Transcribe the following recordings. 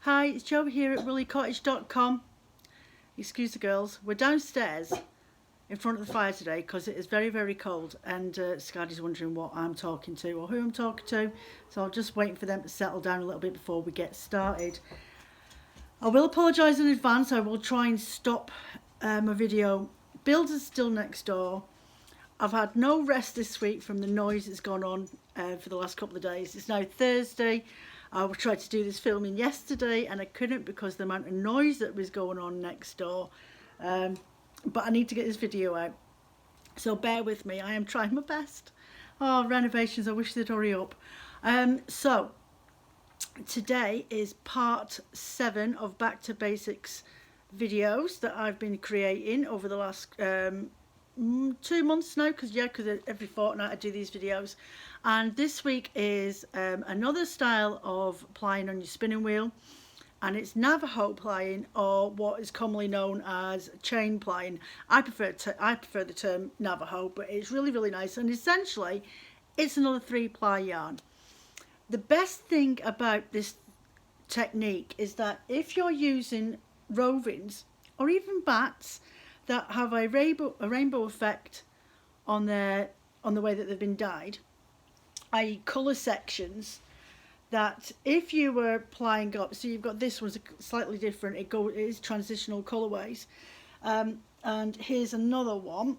Hi, it's Jo here at WoolieCottage.com. Excuse the girls, we're downstairs in front of the fire today because it is very, very cold, and Scardy's wondering what I'm talking to or who I'm talking to, so I'm just waiting for them to settle down a little bit before we get started. I will apologise in advance. I will try and stop my video. Builders still next door. I've had no rest this week from the noise that's gone on for the last couple of days. It's now Thursday. I tried to do this filming yesterday and I couldn't because of the amount of noise that was going on next door. But I need to get this video out. So bear with me. I am trying my best. Oh, renovations. I wish they'd hurry up. So today is part 7 of Back to Basics videos that I've been creating over the last 2 months now, because every fortnight I do these videos. And this week is another style of plying on your spinning wheel, and it's Navajo plying, or what is commonly known as chain plying. I prefer the term Navajo, but it's really, really nice, and essentially it's another 3-ply yarn. The best thing about this technique is that if you're using rovings or even bats that have a rainbow effect on the way that they've been dyed, i.e. colour sections, that if you were plying up, so you've got this one's slightly different, it is transitional colourways, and here's another one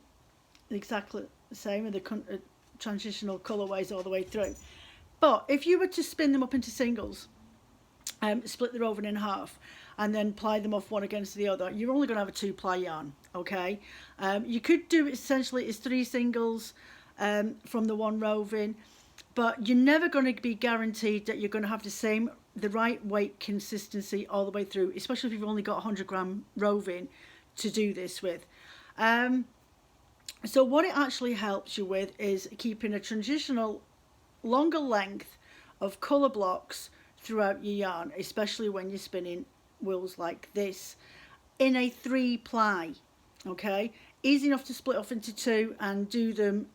exactly the same with the transitional colourways all the way through. But if you were to spin them up into singles, split the roving in half and then ply them off one against the other, you're only going to have a 2-ply yarn, okay? You could do it essentially as 3 singles from the one roving, but you're never going to be guaranteed that you're going to have the right weight consistency all the way through, especially if you've only got 100-gram roving to do this with. So what it actually helps you with is keeping a transitional longer length of colour blocks throughout your yarn, especially when you're spinning wheels like this in a 3-ply. Okay, easy enough to split off into 2 and do them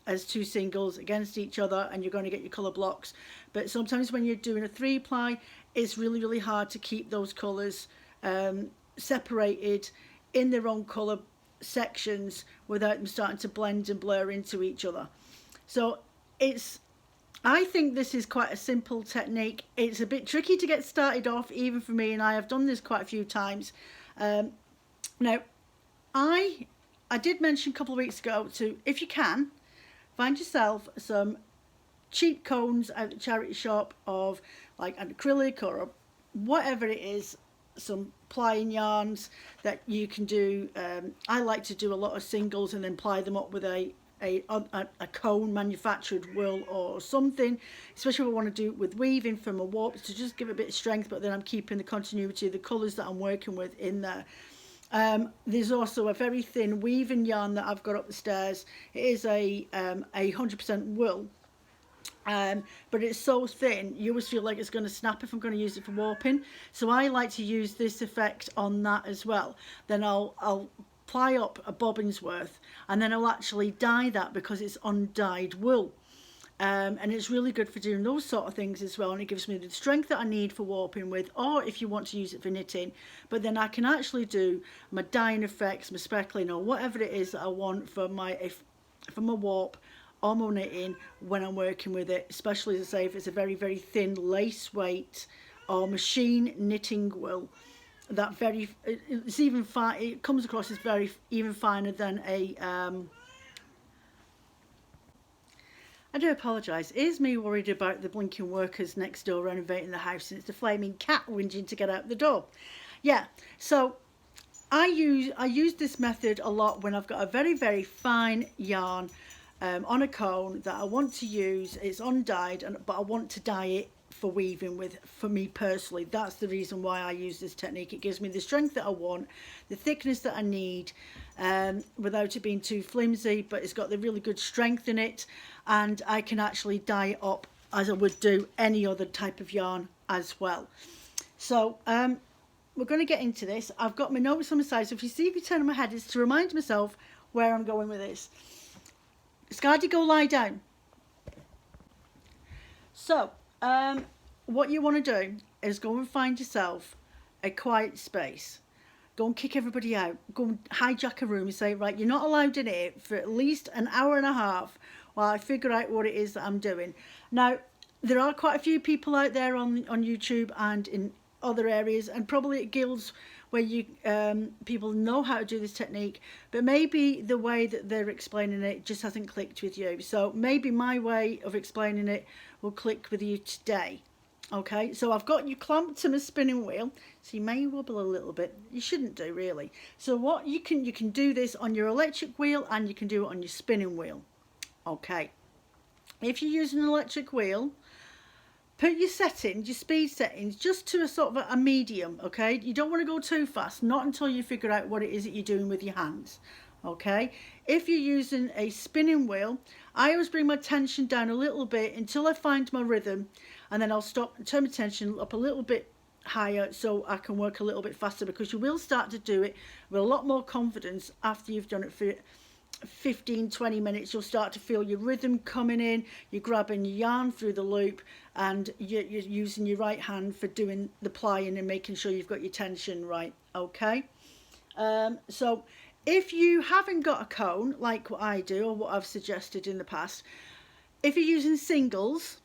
as 2 singles against each other, and you're going to get your colour blocks. But sometimes when you're doing a 3-ply, it's really, really hard to keep those colours separated in their own colour sections without them starting to blend and blur into each other. So I think this is quite a simple technique. It's a bit tricky to get started off, even for me, and I have done this quite a few times. Now, I did mention a couple of weeks ago to, if you can, find yourself some cheap cones at the charity shop of like an acrylic or whatever it is, some plying yarns that you can do. I like to do a lot of singles and then ply them up with a cone manufactured wool or something, especially if I want to do it with weaving from a warp to just give it a bit of strength, but then I'm keeping the continuity of the colours that I'm working with in there. There's also a very thin weaving yarn that I've got up the stairs. It is a 100% wool, but it's so thin you always feel like it's going to snap if I'm going to use it for warping, so I like to use this effect on that as well. Then I'll ply up a bobbin's worth and then I'll actually dye that because it's undyed wool, and it's really good for doing those sort of things as well, and it gives me the strength that I need for warping with, or if you want to use it for knitting. But then I can actually do my dyeing effects, my speckling, or whatever it is that I want for my warp or my knitting when I'm working with it, especially, as I say, if it's a very, very thin lace weight or machine knitting wool. That it's even fine. It comes across as even finer than a I do apologise. It is me worried about the blinking workers next door renovating the house, and it's the flaming cat whinging to get out the door. Yeah, so I use this method a lot when I've got a very, very fine yarn on a cone that I want to use. It's undyed, but I want to dye it for weaving with. For me personally, that's the reason why I use this technique. It gives me the strength that I want, the thickness that I need, without it being too flimsy, but it's got the really good strength in it, and I can actually dye it up as I would do any other type of yarn as well. So we're going to get into this. I've got my notes on the side, so if you turn my head, it's to remind myself where I'm going with this. Scardy, go lie down. So what you want to do is go and find yourself a quiet space. Go and kick everybody out. Go and hijack a room and say, right, you're not allowed in here for at least an hour and a half while I figure out what it is that I'm doing. Now, there are quite a few people out there on YouTube and in other areas, and probably at guilds where you people know how to do this technique, but maybe the way that they're explaining it just hasn't clicked with you. So maybe my way of explaining it will click with you today. Okay, so I've got you clamped to my spinning wheel, so you may wobble a little bit. You shouldn't do, really. So what you can do this on your electric wheel, and you can do it on your spinning wheel. Okay, if you're using an electric wheel, put your settings, your speed settings, just to a sort of a medium. Okay, you don't want to go too fast, not until you figure out what it is that you're doing with your hands. Okay, if you're using a spinning wheel, I always bring my tension down a little bit until I find my rhythm, and then I'll stop and turn my tension up a little bit higher so I can work a little bit faster, because you will start to do it with a lot more confidence after you've done it for 15-20 minutes. You'll start to feel your rhythm coming in, you're grabbing your yarn through the loop, and you're using your right hand for doing the plying and making sure you've got your tension right. Okay, so if you haven't got a cone like what I do or what I've suggested in the past, if you're using singles,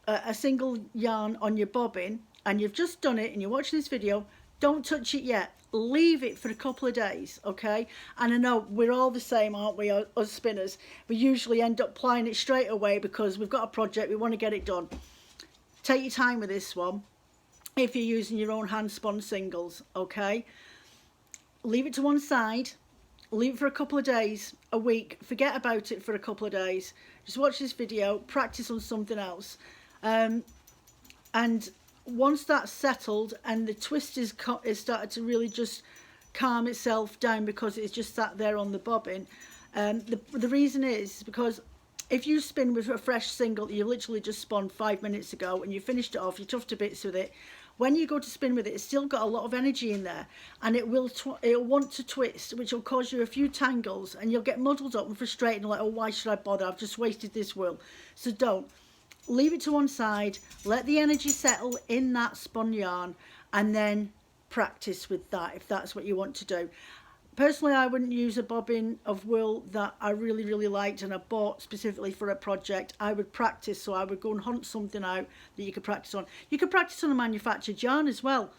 a single yarn on your bobbin, and you've just done it and you're watching this video, don't touch it yet. Leave it for a couple of days, okay? And I know we're all the same, aren't we, us spinners? We usually end up plying it straight away because we've got a project, we want to get it done. Take your time with this one if you're using your own hand spun singles, okay? Leave it to one side, leave it for a couple of days, a week, forget about it for a couple of days. Just watch this video, practice on something else. And once that's settled and the twist is started to really just calm itself down because it's just sat there on the bobbin, the reason is because if you spin with a fresh single that you literally just spun 5 minutes ago and you finished it off, you toughed to bits with it, when you go to spin with it, it's still got a lot of energy in there, and it'll want to twist, which will cause you a few tangles, and you'll get muddled up and frustrated, like, oh, why should I bother? I've just wasted this wool. So don't. Leave it to one side, let the energy settle in that spun yarn, and then practice with that if that's what you want to do. Personally, I wouldn't use a bobbin of wool that I really liked and I bought specifically for a project. I would practice, so I would go and hunt something out that you could practice on. You could practice on a manufactured yarn as well.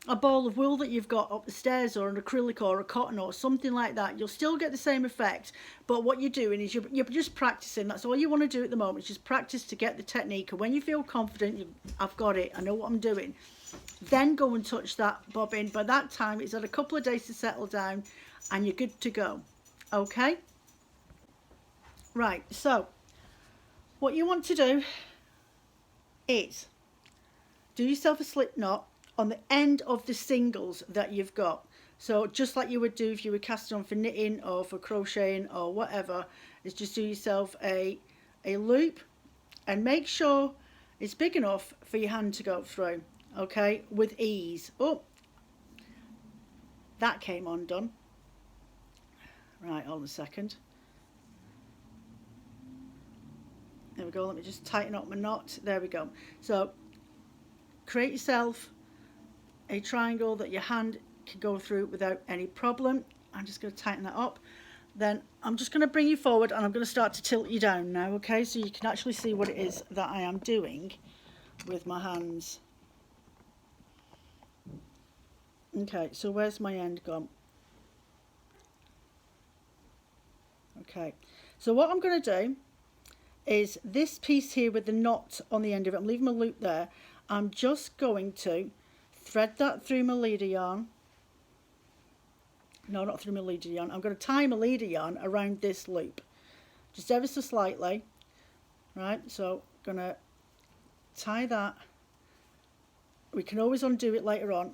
A ball of wool that you've got up the stairs, or an acrylic or a cotton or something like that, you'll still get the same effect, but what you're doing is you're just practicing. That's all you want to do at the moment, is just practice to get the technique, and when you feel confident, I've got it, I know what I'm doing, then go and touch that bobbin. By that time it's had a couple of days to settle down and you're good to go. Okay, right, so what you want to do is do yourself a slip knot on the end of the singles that you've got. So just like you would do if you were casting on for knitting or for crocheting or whatever, is just do yourself a loop and make sure it's big enough for your hand to go through, okay, with ease. Oh, that came undone. Right, hold on a second. There we go, let me just tighten up my knot. There we go. So create yourself a triangle that your hand can go through without any problem. I'm just going to tighten that up. Then I'm just going to bring you forward and I'm going to start to tilt you down now, okay, so you can actually see what it is that I am doing with my hands. Okay, so where's my end gone? Okay, so what I'm going to do is this piece here with the knot on the end of it, I'm leaving my loop there, I'm just going to thread that through my leader yarn. No, not through my leader yarn. I'm going to tie my leader yarn around this loop, just ever so slightly. Right, so I'm going to tie that. We can always undo it later on.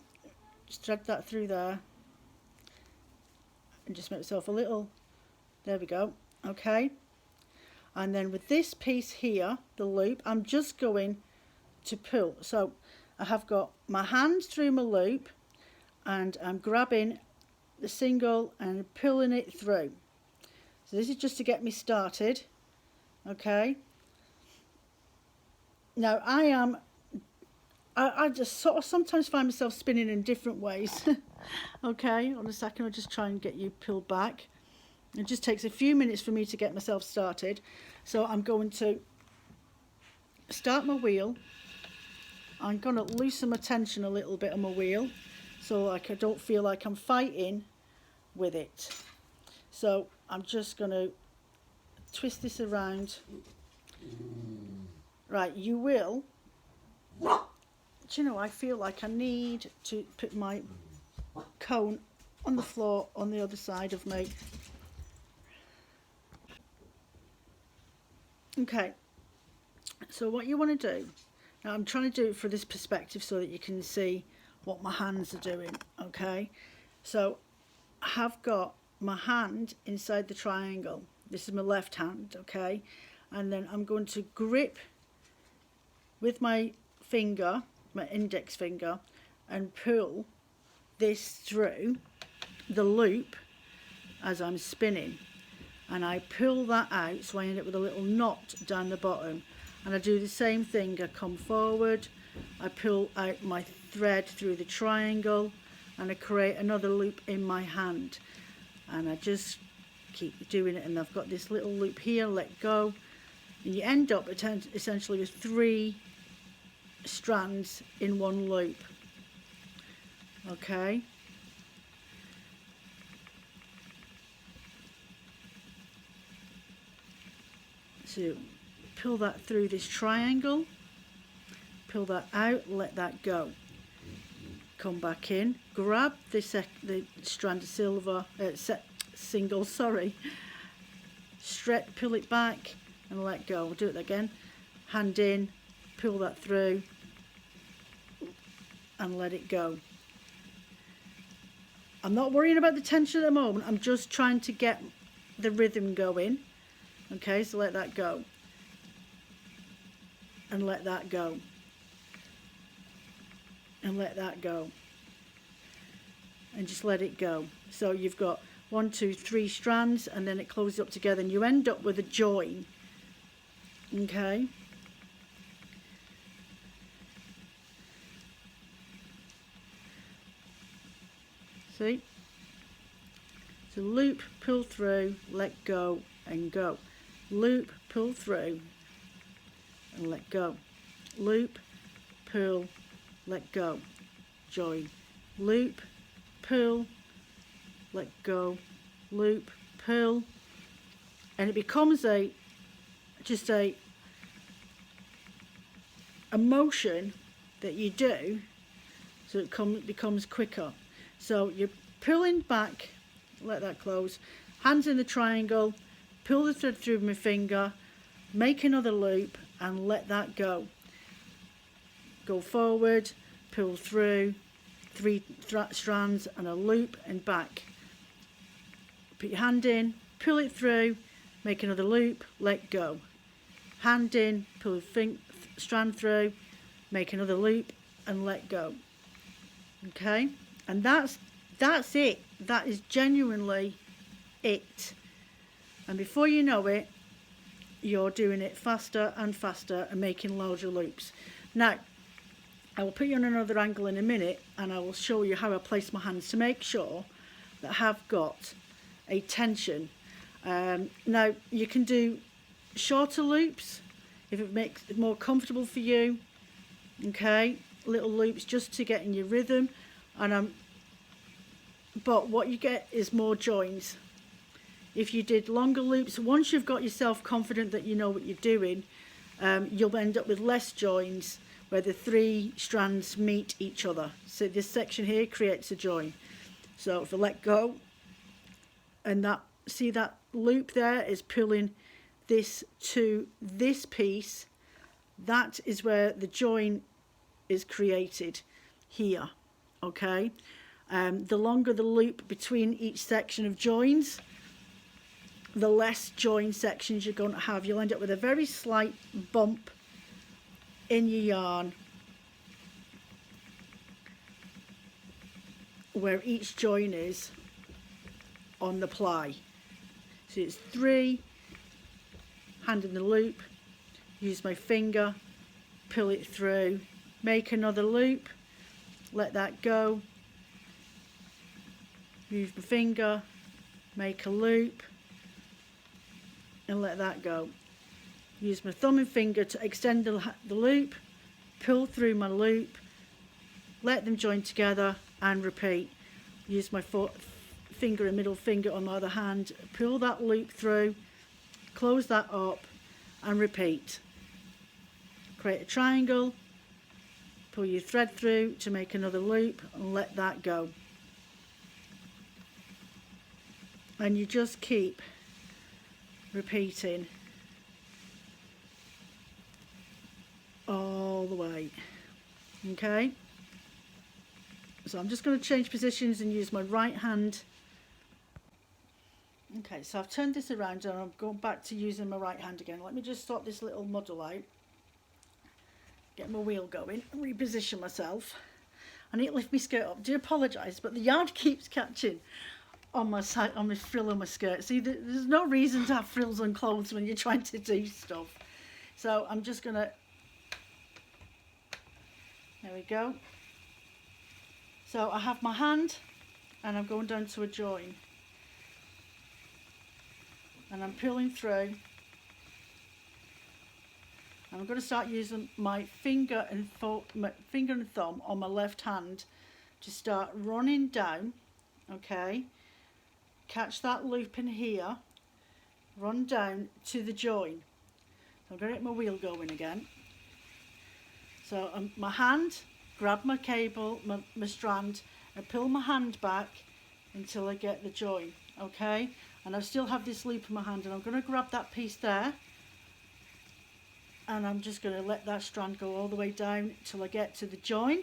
Just thread that through there and just make myself a little, there we go, okay. And then with this piece here, the loop, I'm just going to pull. So I have got my hand through my loop and I'm grabbing the single and pulling it through. So this is just to get me started, okay. Now I am I just sort of sometimes find myself spinning in different ways. Okay, on a second, I'll just try and get you pulled back. It just takes a few minutes for me to get myself started. So I'm going to start my wheel. I'm going to loosen my tension a little bit on my wheel, so like I don't feel like I'm fighting with it. So I'm just going to twist this around. Right, you will. Do you know, I feel like I need to put my cone on the floor on the other side of me. Okay, so what you want to do, now I'm trying to do it for this perspective so that you can see what my hands are doing, okay? So I have got my hand inside the triangle. This is my left hand, okay? And then I'm going to grip with my finger, my index finger, and pull this through the loop as I'm spinning. And I pull that out, so I end up with a little knot down the bottom. And I do the same thing. I come forward, I pull out my thread through the triangle, and I create another loop in my hand. And I just keep doing it, and I've got this little loop here, let go. And you end up essentially with 3 strands in one loop. Okay. So pull that through this triangle, pull that out, let that go. Come back in, grab the strand of silver, single, sorry, pull it back and let go. We'll do it again. Hand in, pull that through and let it go. I'm not worrying about the tension at the moment, I'm just trying to get the rhythm going. Okay, so let that go. And let that go. And let that go. And just let it go. So you've got 1, 2, 3 strands, and then it closes up together, and you end up with a join. Okay. See? So loop, pull through, let go, and go. Loop, pull through, and let go. Loop, pull, let go, join. Loop, pull, let go, loop, pull, and it becomes just a motion that you do, so it becomes quicker. So you're pulling back, let that close, hands in the triangle, pull the thread through my finger, make another loop and let that go. Go forward, pull through, 3 strands and a loop and back. Put your hand in, pull it through, make another loop, let go. Hand in, pull the strand through, make another loop and let go. Okay, and that's it. That is genuinely it. And before you know it, you're doing it faster and faster and making larger loops. Now, I will put you on another angle in a minute, and I will show you how I place my hands to make sure that I have got a tension. Now, you can do shorter loops if it makes it more comfortable for you. Okay, little loops just to get in your rhythm, but what you get is more joins. If you did longer loops, once you've got yourself confident that you know what you're doing, you'll end up with less joins where the 3 strands meet each other. So this section here creates a join. So if I let go, and see that loop there is pulling this to this piece, that is where the join is created here. Okay, the longer the loop between each section of joins, the less join sections you're going to have. You'll end up with a very slight bump in your yarn where each join is on the ply. So it's 3, hand in the loop, use my finger, pull it through, make another loop, let that go, use my finger, make a loop and let that go. Use my thumb and finger to extend the loop, pull through my loop, let them join together and repeat. Use my finger and middle finger on my other hand, pull that loop through, close that up and repeat. Create a triangle, pull your thread through to make another loop and let that go. And you just keep repeating all the way. Okay, so I'm just going to change positions and use my right hand. Okay, so I've turned this around and I'm going back to using my right hand again. Let me just sort this little muddle out, get my wheel going and reposition myself. I need to lift my skirt up. Do apologise, but the yarn keeps catching on my side, on my frill of my skirt. See, there's no reason to have frills on clothes when you're trying to do stuff. So I'm just gonna, there we go. So I have my hand and I'm going down to a join and I'm pulling through, and I'm going to start using my finger and thumb on my left hand to start running down. Okay, catch that loop in here, run down to the join. So I'm going to get my wheel going again. So my hand, grab my cable, my strand, and pull my hand back until I get the join. Okay, and I still have this loop in my hand, and I'm going to grab that piece there, and I'm just going to let that strand go all the way down till I get to the join.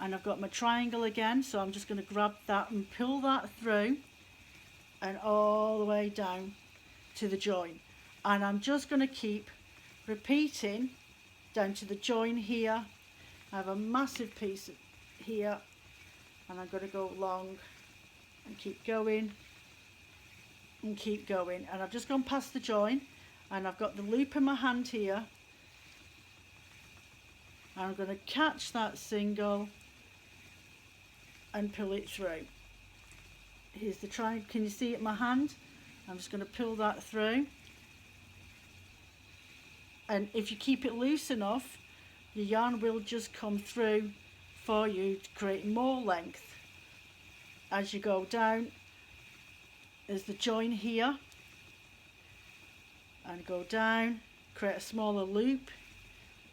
And I've got my triangle again, so I'm just going to grab that and pull that through and all the way down to the join. And I'm just going to keep repeating down to the join here. I have a massive piece here and I'm going to go long and keep going and keep going. And I've just gone past the join and I've got the loop in my hand here. And I'm going to catch that single and pull it through. Here's the triangle. Can you see it in my hand? I'm just going to pull that through. And if you keep it loose enough, your yarn will just come through for you to create more length. As you go down, there's the join here. And go down, create a smaller loop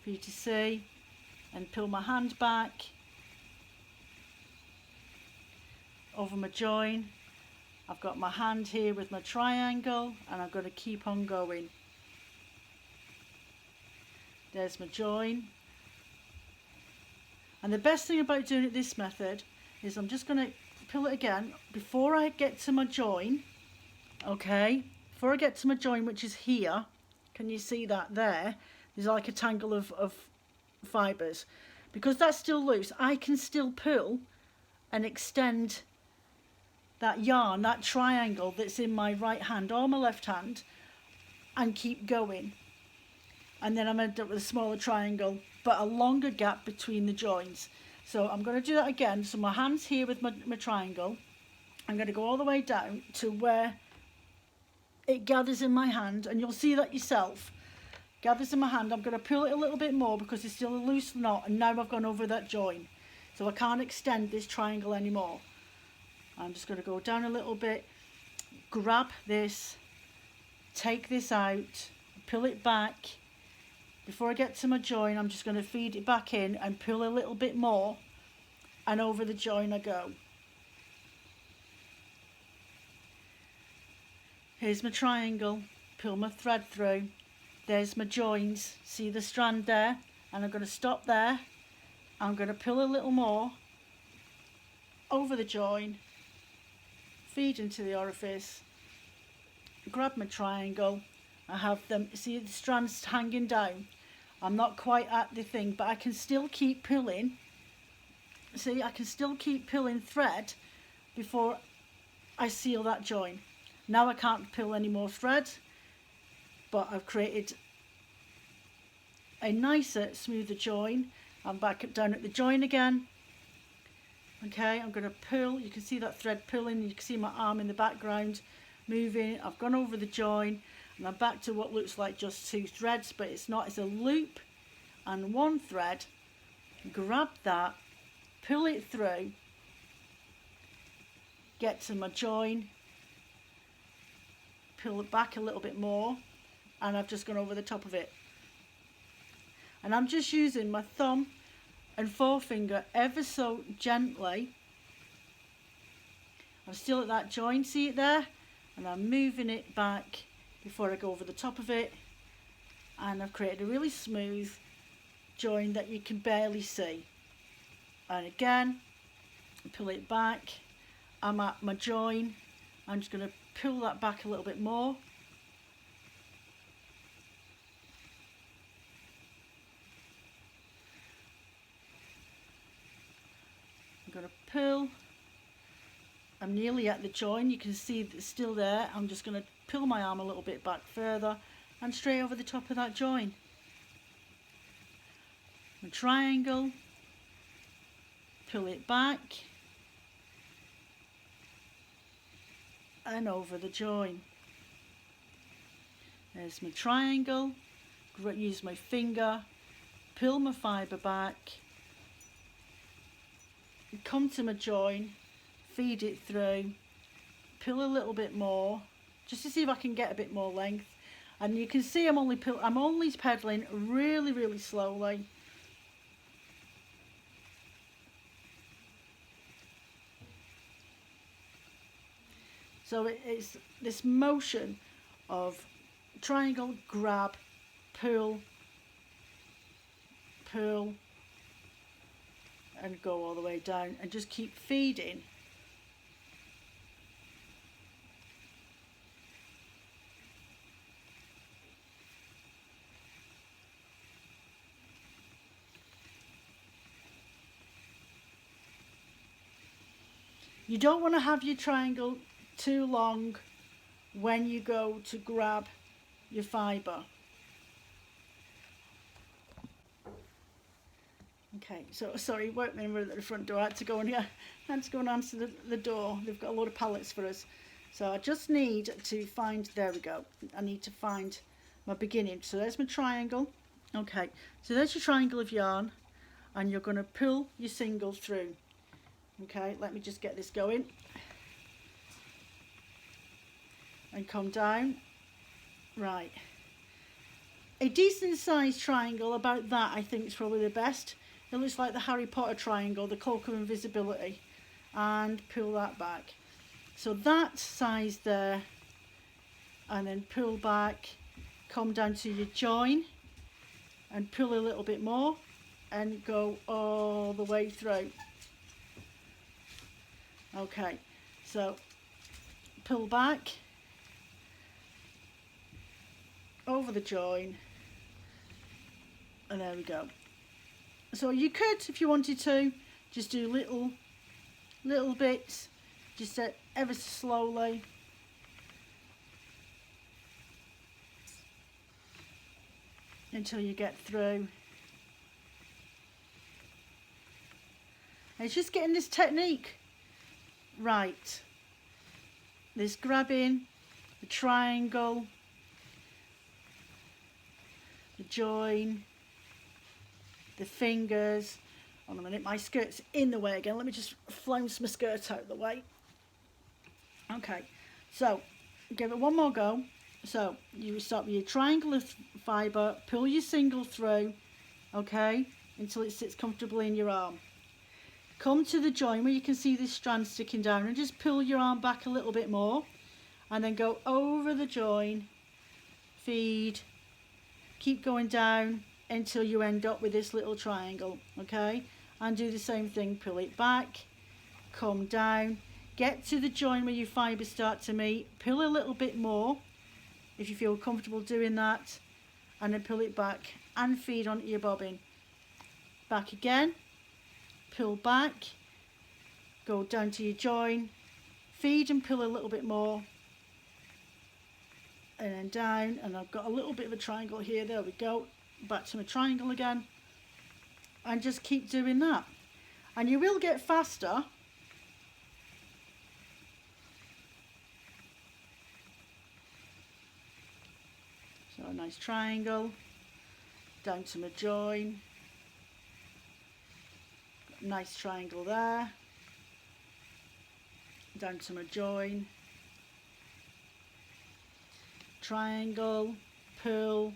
for you to see, and pull my hand back over my join. I've got my hand here with my triangle and I'm going to keep on going. There's my join. And the best thing about doing it this method is I'm just going to pull it again before I get to my join. Okay, before I get to my join, which is here, can you see that there? There's like a tangle of fibres. Because that's still loose, I can still pull and extend that yarn, that triangle that's in my right hand or my left hand, and keep going. And then I'm end up with a smaller triangle, but a longer gap between the joins. So I'm going to do that again. So my hand's here with my triangle. I'm going to go all the way down to where it gathers in my hand, and you'll see that yourself. Gathers in my hand. I'm going to pull it a little bit more because it's still a loose knot, and now I've gone over that join. So I can't extend this triangle anymore. I'm just going to go down a little bit, grab this, take this out, pull it back. Before I get to my join, I'm just going to feed it back in and pull a little bit more, and over the join I go. Here's my triangle, pull my thread through, there's my joins, see the strand there, and I'm going to stop there. I'm going to pull a little more over the join, feed into the orifice, grab my triangle. I have them, see the strands hanging down. I'm not quite at the thing, but I can still keep pulling. See, I can still keep pulling thread before I seal that join. Now I can't pull any more thread, but I've created a nicer, smoother join. I'm back down at the join again. Okay, I'm going to pull. You can see that thread pulling. You can see my arm in the background moving. I've gone over the join and I'm back to what looks like just 2 threads, but it's not. It's a loop and 1 thread. Grab that, pull it through, get to my join, pull it back a little bit more, and I've just gone over the top of it. And I'm just using my thumb and forefinger ever so gently. I'm still at that join, see it there? And I'm moving it back before I go over the top of it. And I've created a really smooth join that you can barely see. And again, pull it back. I'm at my join. I'm just going to pull that back a little bit more. I'm going to pull. I'm nearly at the join. You can see it's still there. I'm just going to pull my arm a little bit back further and straight over the top of that join. A triangle, pull it back and over the join. There's my triangle, use my finger, pull my fibre back, come to my join, feed it through, pull a little bit more just to see if I can get a bit more length. And you can see I'm only pedaling really slowly. So it's this motion of triangle, grab, pull, pull, and go all the way down, and just keep feeding. You don't want to have your triangle too long when you go to grab your fibre. Okay, so sorry, workmen were at the front door. I had to go and answer the door. They've got a lot of pallets for us. So I just need to find, there we go. I need to find my beginning. So there's my triangle. Okay, so there's your triangle of yarn, and you're going to pull your single through. Okay, let me just get this going. And come down. Right. A decent sized triangle, about that I think is probably the best. It looks like the Harry Potter triangle, the cloak of invisibility. And pull that back. So that size there. And then pull back. Come down to your join. And pull a little bit more. And go all the way through. Okay. So pull back. Over the join, and there we go. So you could, if you wanted to, just do little bits, just ever so slowly. Until you get through. And it's just getting this technique right. This grabbing, the triangle, the join, the fingers. Hold on a minute, my skirt's in the way again. Let me just flounce my skirt out of the way. Okay, so give it one more go. So you start with your triangle of fibre, pull your single through, okay, until it sits comfortably in your arm. Come to the join where you can see this strand sticking down and just pull your arm back a little bit more, and then go over the join, feed, keep going down until you end up with this little triangle, okay? And do the same thing, pull it back, come down, get to the join where your fibres start to meet, pull a little bit more if you feel comfortable doing that, and then pull it back and feed onto your bobbin. Back again, pull back, go down to your join, feed and pull a little bit more, and then down, and I've got a little bit of a triangle here. There we go. Back to my triangle again. and just keep doing that, and you will get faster. So a nice triangle down to my join, nice triangle there, down to my join, triangle, pull,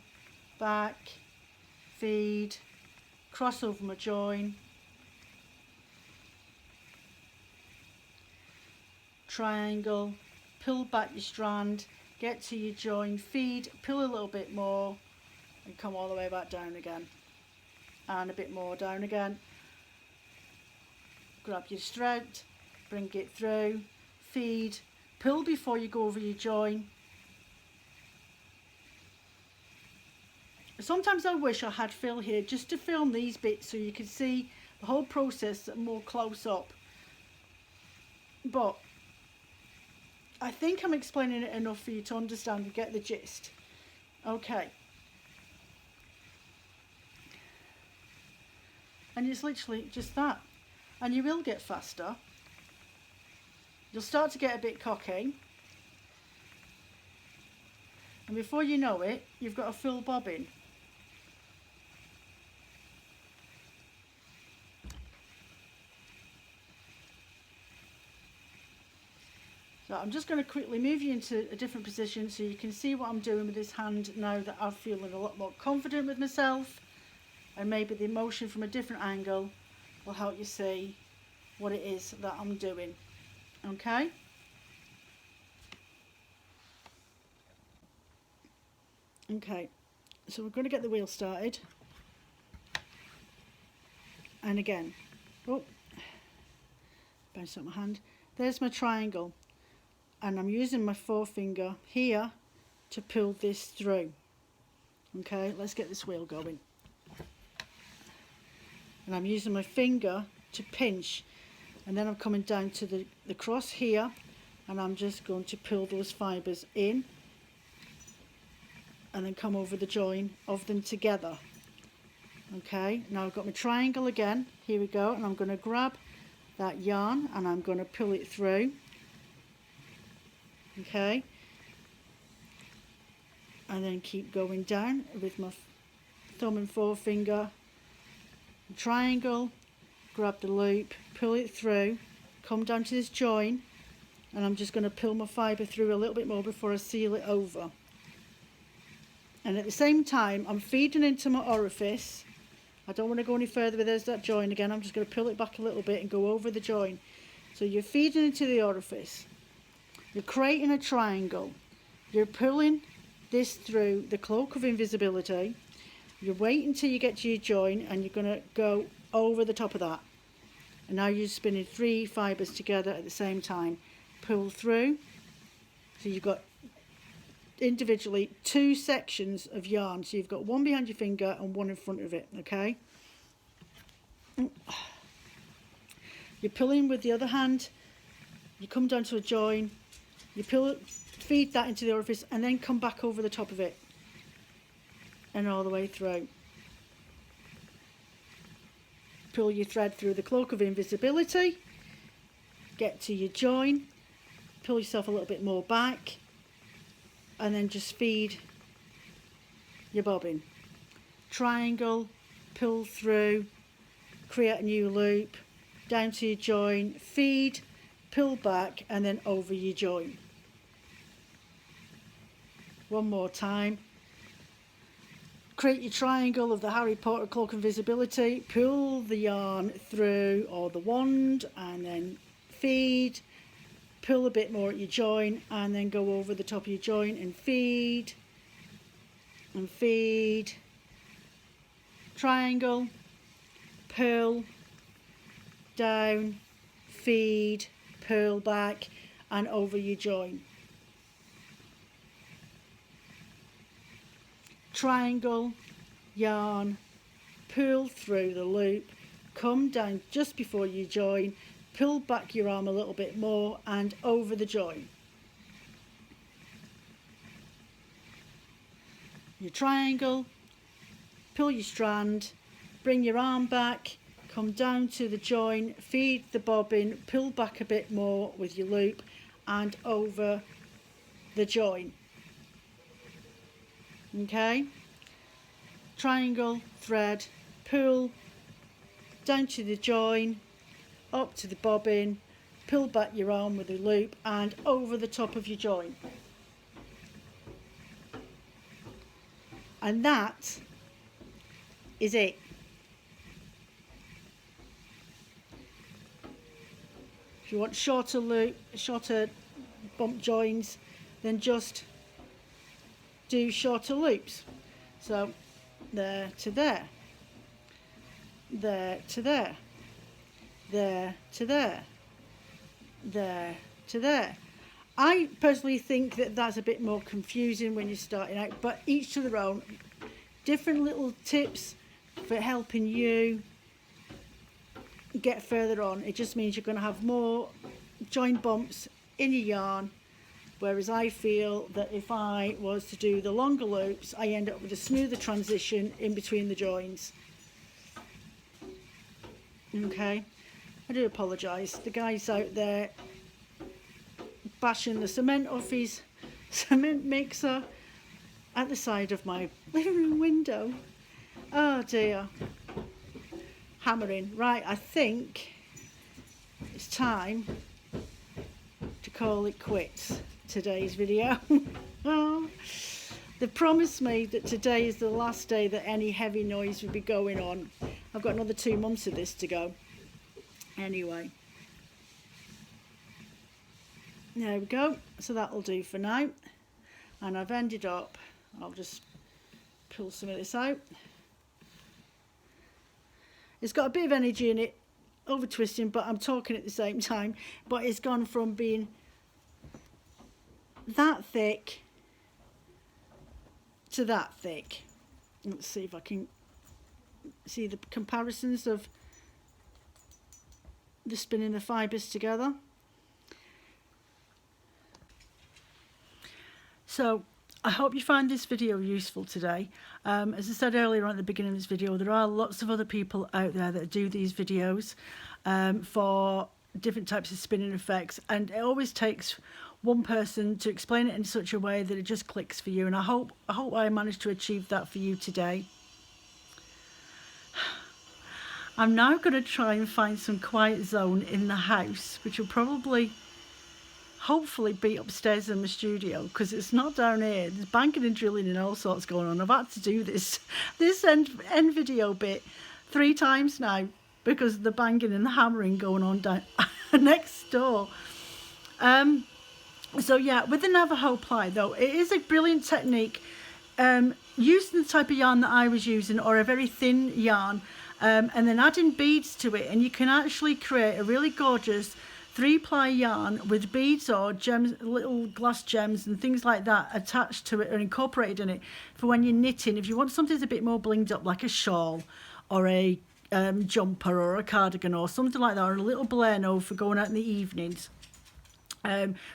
back, feed, cross over my join, triangle, pull back your strand, get to your join, feed, pull a little bit more and come all the way back down again, and a bit more down again. Grab your thread, bring it through, feed, pull before you go over your join. Sometimes I wish I had Phil here just to film these bits so you can see the whole process more close up, but I think I'm explaining it enough for you to understand and get the gist. Okay. And it's literally just that. And you will get faster. You'll start to get a bit cocky. And before you know it, you've got a full bobbin. So I'm just going to quickly move you into a different position so you can see what I'm doing with this hand now that I'm feeling a lot more confident with myself, and maybe the emotion from a different angle will help you see what it is that I'm doing. Okay? Okay, so we're going to get the wheel started. And again, oh, bounce up my hand. There's my triangle. And I'm using my forefinger here to pull this through. Okay, let's get this wheel going. And I'm using my finger to pinch, and then I'm coming down to the cross here, and I'm just going to pull those fibres in and then come over the join of them together. Okay, now I've got my triangle again, here we go, and I'm going to grab that yarn and I'm going to pull it through. Okay, and then keep going down with my thumb and forefinger, triangle, grab the loop, pull it through, come down to this join, and I'm just going to pull my fibre through a little bit more before I seal it over. And at the same time I'm feeding into my orifice. I don't want to go any further, but there's that join again. I'm just going to pull it back a little bit and go over the join. So you're feeding into the orifice, you're creating a triangle, you're pulling this through the cloak of invisibility, you're waiting until you get to your join, and you're going to go over the top of that. And now you're spinning 3 fibres together at the same time. Pull through, so you've got individually 2 sections of yarn, so you've got one behind your finger and one in front of it. Okay, you're pulling with the other hand, you come down to a join, you pull, feed that into the orifice, and then come back over the top of it and all the way through. Pull your thread through the cloak of invisibility, get to your join, pull yourself a little bit more back, and then just feed your bobbin. Triangle, pull through, create a new loop, down to your join, feed, pull back, and then over your join. One more time. Create your triangle of the Harry Potter cloak of invisibility, pull the yarn through, or the wand, and then feed, pull a bit more at your join, and then go over the top of your join and feed, triangle, pull, down, feed, pull back, and over your join. Triangle, yarn, pull through the loop, come down just before you join, pull back your arm a little bit more, and over the join. Your triangle, pull your strand, bring your arm back, come down to the join, feed the bobbin, pull back a bit more with your loop and over the join. Okay, triangle, thread, pull down to the join, up to the bobbin, pull back your arm with the loop and over the top of your join. And that is it. If you want shorter loop, shorter bump joins, then just do shorter loops. So there to there, there to there, there to there, there to there. I personally think that that's a bit more confusing when you're starting out, but each to their own. Different little tips for helping you get further on. It just means you're going to have more join bumps in your yarn, whereas I feel that if I was to do the longer loops, I end up with a smoother transition in between the joins. Okay, I do apologise. The guy's out there bashing the cement off his cement mixer at the side of my living room window. Oh dear. Hammering. Right, I think it's time to call it quits, today's video. Oh, they promised me that today is the last day that any heavy noise would be going on. I've got another 2 months of this to go. Anyway. There we go, so that'll do for now. And I've ended up, I'll just pull some of this out. It's got a bit of energy in it, over twisting, but I'm talking at the same time. But it's gone from being that thick to that thick. Let's see if I can see the comparisons of the spinning the fibres together. So I hope you find this video useful today. As I said earlier on at the beginning of this video, there are lots of other people out there that do these videos for different types of spinning effects, and it always takes one person to explain it in such a way that it just clicks for you, and I hope I managed to achieve that for you today. I'm now going to try and find some quiet zone in the house, which will probably hopefully be upstairs in my studio, because it's not down here. There's banking and drilling and all sorts going on. I've had to do this end video bit 3 times now because of the banging and the hammering going on down next door. So yeah, with the Navajo ply though, it is a brilliant technique. Using the type of yarn that I was using, or a very thin yarn, and then adding beads to it, and you can actually create a really gorgeous 3-ply yarn with beads or gems, little glass gems and things like that attached to it or incorporated in it for when you're knitting. If you want something that's a bit more blinged up, like a shawl or a jumper or a cardigan or something like that, or a little Blerno for going out in the evenings.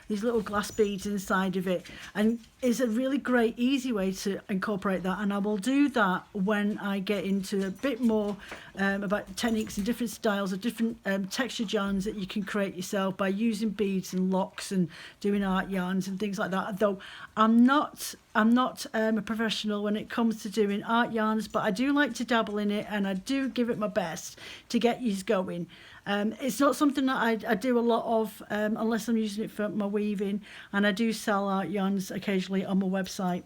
These little glass beads inside of it, and it's a really great easy way to incorporate that, and I will do that when I get into a bit more about techniques and different styles of different textured yarns that you can create yourself by using beads and locks and doing art yarns and things like that. Though I'm not a professional when it comes to doing art yarns, but I do like to dabble in it, and I do give it my best to get you going. It's not something that I do a lot of unless I'm using it for my weaving, and I do sell art yarns occasionally on my website.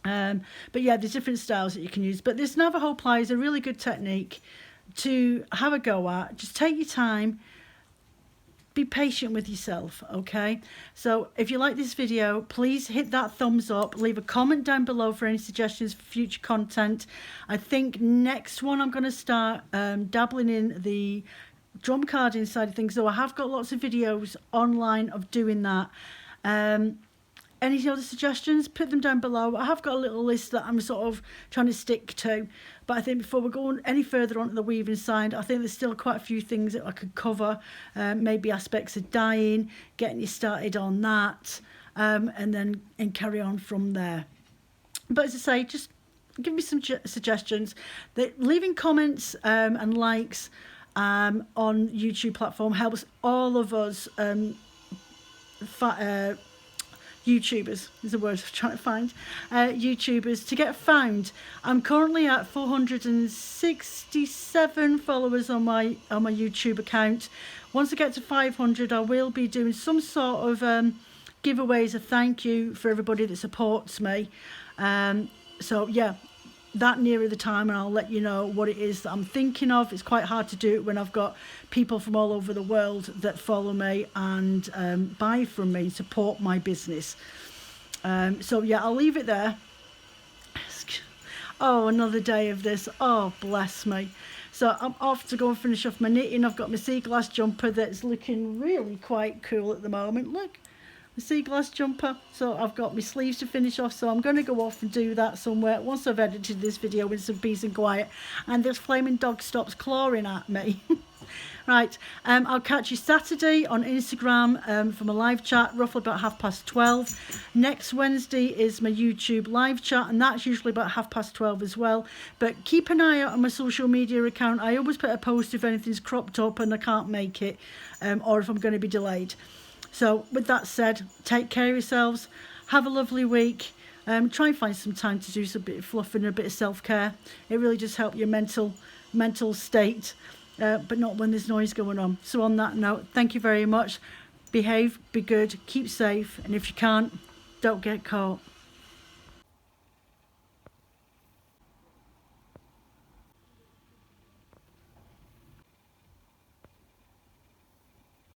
But yeah, there's different styles that you can use, but this Navajo ply is a really good technique to have a go at. Just take your time, be patient with yourself, okay? So if you like this video, please hit that thumbs up, leave a comment down below for any suggestions for future content. I think next one I'm going to start dabbling in the drum carding side of things, so I have got lots of videos online of doing that. Any other suggestions, put them down below. I have got a little list that I'm sort of trying to stick to, but I think before we go any further on to the weaving side, I think there's still quite a few things that I could cover, maybe aspects of dyeing, getting you started on that, and carry on from there. But as I say, just give me some suggestions. Leaving comments and likes on YouTube platform helps all of us YouTubers is the word I'm trying to find. YouTubers to get found. I'm currently at 467 followers on my YouTube account. Once I get to 500, I will be doing some sort of giveaways, a thank you for everybody that supports me. So yeah, that nearer the time, and I'll let you know what it is that I'm thinking of. It's quite hard to do it when I've got people from all over the world that follow me and buy from me, support my business. So yeah, I'll leave it there. Oh, another day of this. Oh, bless me. So I'm off to go and finish off my knitting. I've got my sea glass jumper that's looking really quite cool at the moment. Look, the sea glass jumper. So I've got my sleeves to finish off, so I'm going to go off and do that somewhere once I've edited this video with some peace and quiet and this flaming dog stops clawing at me. Right, I'll catch you Saturday on Instagram for my live chat, roughly about 12:30. Next Wednesday is my YouTube live chat, and that's usually about 12:30 as well. But keep an eye out on my social media account. I always put a post if anything's cropped up and I can't make it, or if I'm going to be delayed. So with that said, take care of yourselves. Have a lovely week. Try and find some time to do some bit of fluff and a bit of self-care. It really just helps your mental state. But not when there's noise going on. So on that note, thank you very much. Behave, be good, keep safe, and if you can't, don't get caught.